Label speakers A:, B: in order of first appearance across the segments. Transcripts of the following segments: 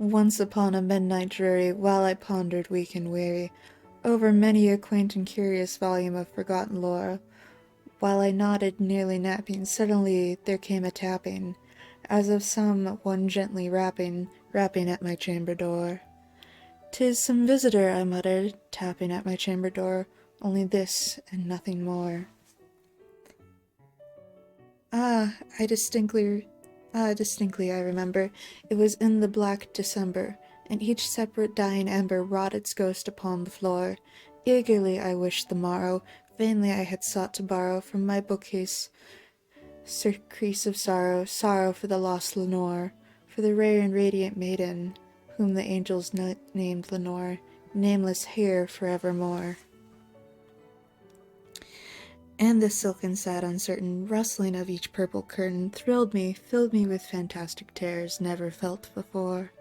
A: Once upon a midnight dreary, while I pondered weak and weary over many a quaint and curious volume of forgotten lore, while I nodded, nearly napping, suddenly there came a tapping, as of some one gently rapping at my chamber door. "'Tis some visitor," I muttered, tapping at my chamber door, "only this and nothing more." Ah, distinctly I remember, it was in the black December, and each separate dying ember wrought its ghost upon the floor. Eagerly I wished the morrow, vainly I had sought to borrow from my bookcase surcease of sorrow, sorrow for the lost Lenore, for the rare and radiant maiden, whom the angels named Lenore, nameless here forevermore. And the silken, sad, uncertain rustling of each purple curtain thrilled me, filled me with fantastic terrors never felt before.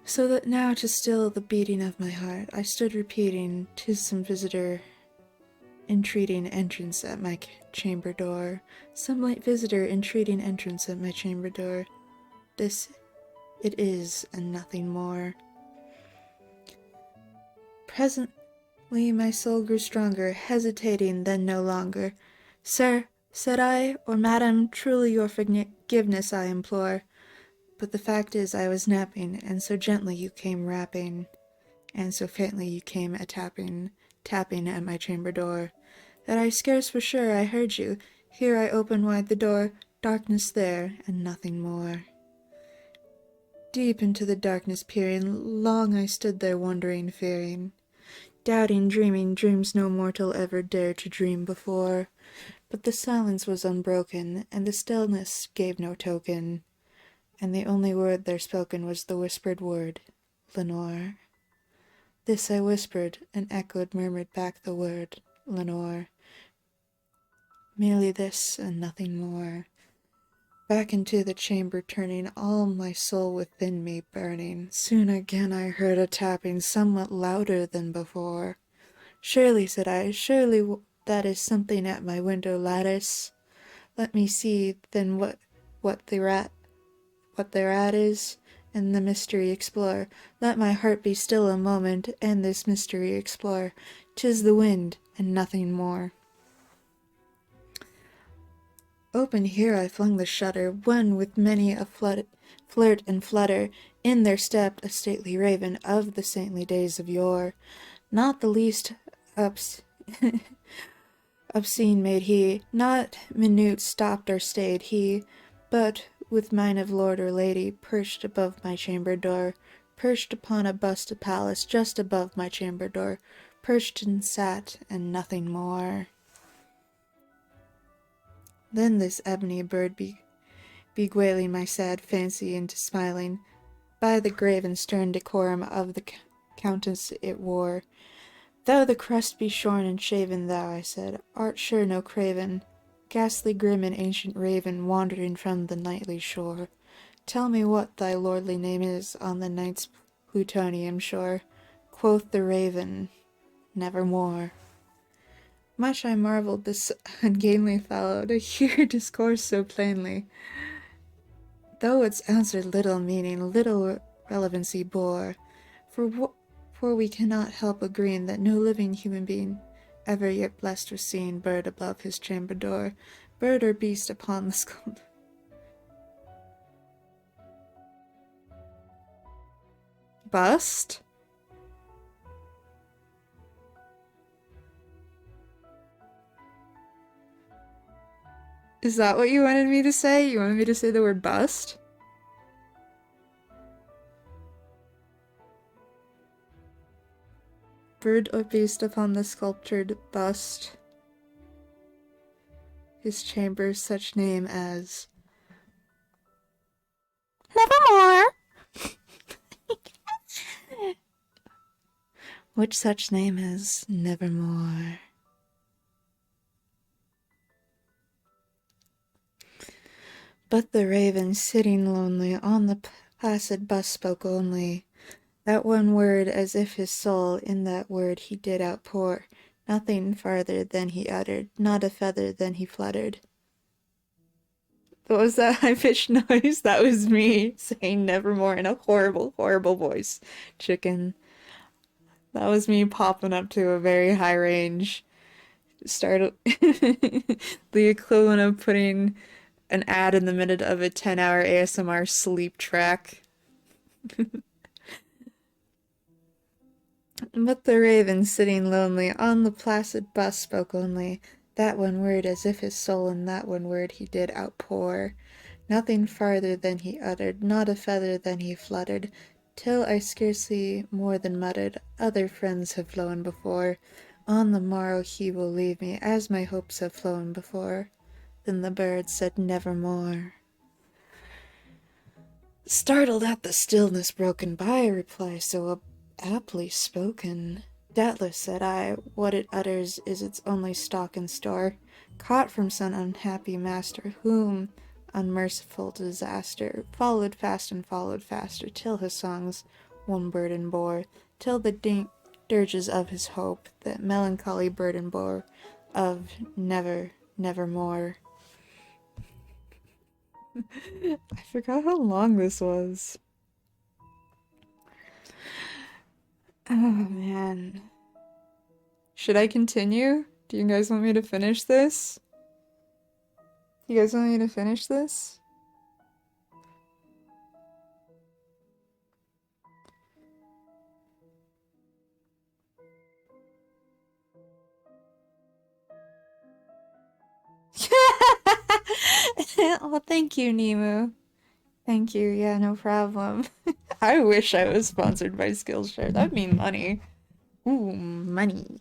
A: So that now to still the beating of my heart, I stood repeating, "'Tis some visitor entreating entrance at my chamber door, some late visitor entreating entrance at my chamber door. This it is, and nothing more." Presently my soul grew stronger, hesitating then no longer. "Sir," said I, "or madam, truly your forgiveness I implore. But the fact is I was napping, and so gently you came rapping, and so faintly you came tapping at my chamber door, that I scarce was sure I heard you. Here I opened wide the door, darkness there, and nothing more." Deep into the darkness peering, long I stood there wondering, fearing, doubting, dreaming dreams no mortal ever dared to dream before. But the silence was unbroken, and the stillness gave no token, and the only word there spoken was the whispered word, "Lenore." This I whispered, and echoed, murmured back the word, "Lenore." Merely this, and nothing more. Back into the chamber turning, all my soul within me burning, soon again I heard a tapping somewhat louder than before. "Surely," said I, "surely that is something at my window lattice. Let me see, then, what thereat is, and the mystery explore. Let my heart be still a moment, and this mystery explore. 'Tis the wind, and nothing more." Open here I flung the shutter, when with many a flirt and flutter, in there stepped a stately raven of the saintly days of yore. Not the least obscene made he, not minute stopped or stayed he, but, with mine of lord or lady, perched above my chamber door, perched upon a bust of Pallas just above my chamber door, perched and sat, and nothing more. Then this ebony bird bewailing my sad fancy into smiling, by the grave and stern decorum of the countenance it wore. "Though the crest be shorn and shaven, thou," I said, "art sure no craven, ghastly grim and ancient raven, wandering from the nightly shore. Tell me what thy lordly name is on the night's Plutonian shore." Quoth the raven, "Nevermore." Much I marvelled this ungainly fellow to hear discourse so plainly, though its answer little meaning, little relevancy bore. For we cannot help agreeing that no living human being ever yet blessed with seeing bird above his chamber door, bird or beast upon the skull. Bust? Is that what you wanted me to say? You wanted me to say the word bust? Bird or beast upon the sculptured bust, his chamber such name as Nevermore. Which such name as Nevermore. But the raven, sitting lonely on the placid bust, spoke only that one word, as if his soul in that word he did outpour. Nothing farther than he uttered, not a feather than he fluttered. What was that high-pitched noise? That was me saying nevermore in a horrible, horrible voice. Chicken. That was me popping up to a very high range. Start the equivalent of putting an ad in the middle of a 10-hour ASMR sleep track. But the raven, sitting lonely on the placid bust, spoke only that one word, as if his soul in that one word he did outpour. Nothing farther than he uttered, not a feather than he fluttered, till I scarcely more than muttered, other friends have flown before. On the morrow he will leave me, as my hopes have flown before. Then the bird said nevermore. Startled at the stillness broken by a reply so aptly spoken, doubtless, said I, what it utters is its only stock and store, caught from some unhappy master, whom unmerciful disaster followed fast and followed faster, till his songs one burden bore, till the dirges of his hope that melancholy burden bore of never, nevermore. I forgot how long this was. Oh, man. Should I continue? Do you guys want me to finish this? You guys want me to finish this? Oh, thank you, Nemu. Thank you. Yeah, no problem. I wish I was sponsored by Skillshare. That'd mean money. Ooh, money.